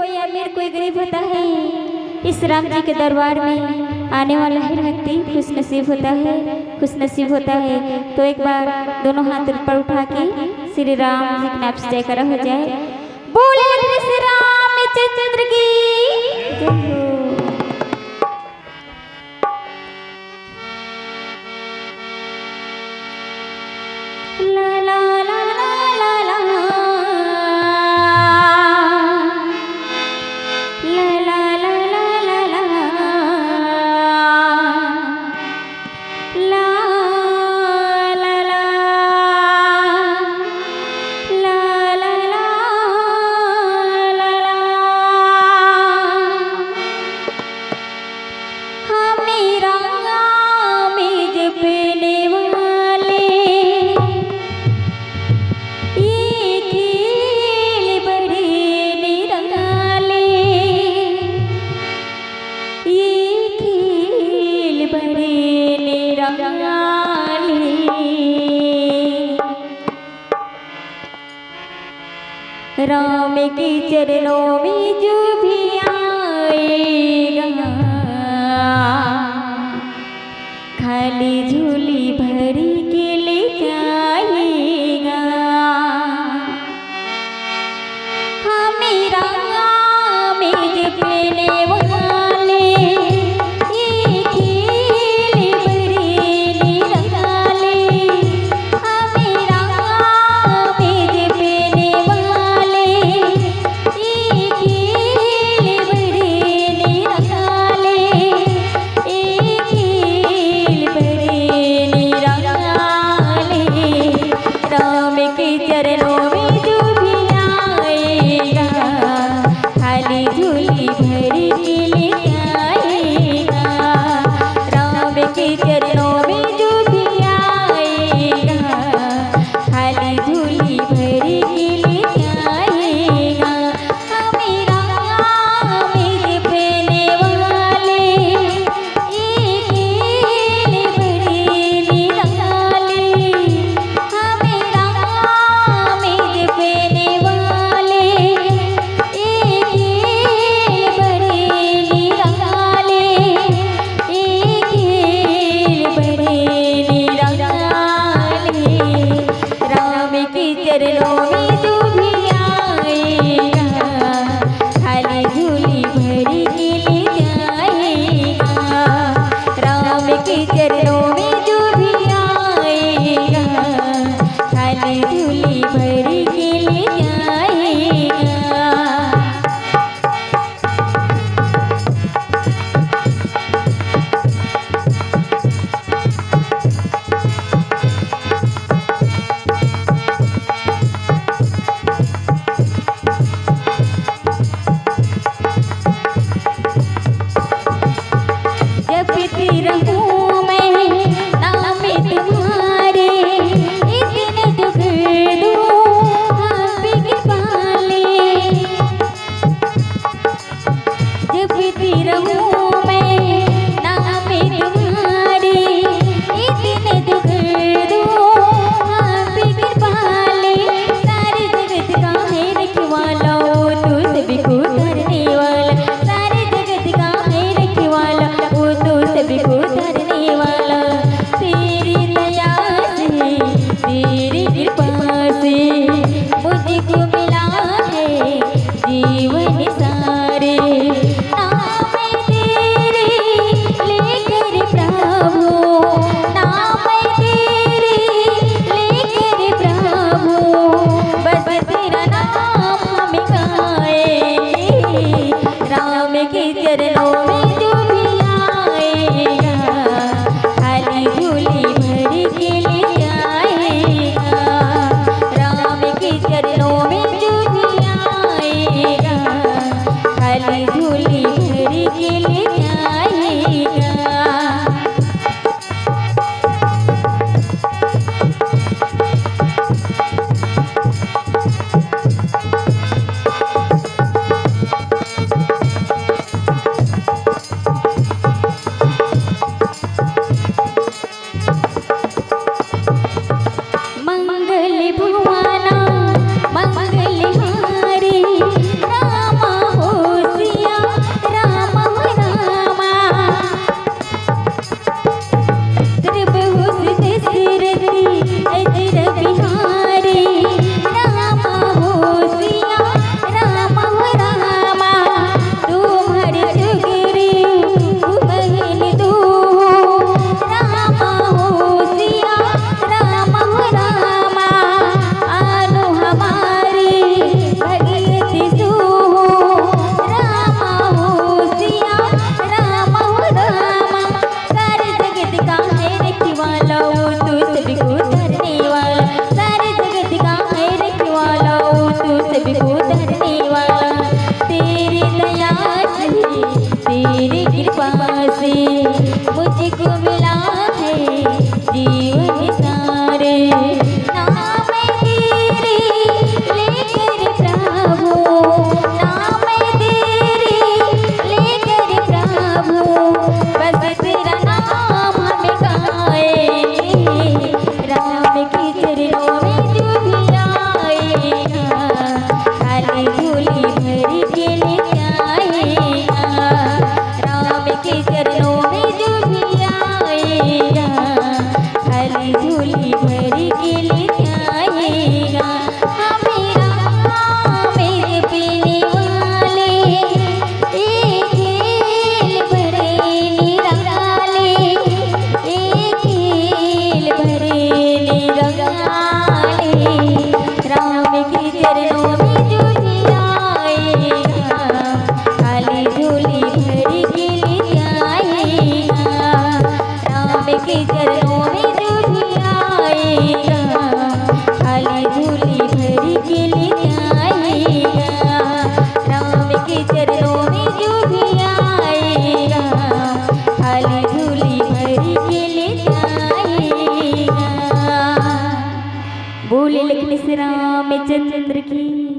कोई अमीर कोई गरीब होता है, इस राम जी के दरबार में आने वाला हर व्यक्ति खुश नसीब होता है, खुश नसीब होता है। तो एक बार दोनों हाथ ऊपर उठा के श्री राम जी के नाम से जयकारा हो जाए। बोले श्री रामचंद्र की जय हो। ला ला ला ला ला ला राम के चरणों में जो भी आएगा खाली झोली भरी के ले जाएगा। हमें राम में पहने वाले ये खेल बड़े निराले। हमें राम में पहने वाले ये खेल बड़े निराले, ये खेल बड़े निराले। राम के चरणों में जो भी आएगा खाली झोली भरी के ले जाएगा। राम के चरणों में जो भी आएगा खाली झोली भरी के ले जाएगा। हमें राम में पहने वाले ये खेल बड़े निराले। हमें राम में पहने वाले ये खेल बड़े निराले, ये खेल बड़े निराले। राम के चरणों में जो भी आएगा खाली झोली भरी के ले जाएगा। राम के चरणों में जो भी आएगा खाली झोली भरी के ले जाएगा। जपती रहूं मैं बोले लखन श्री रामचंद्र की।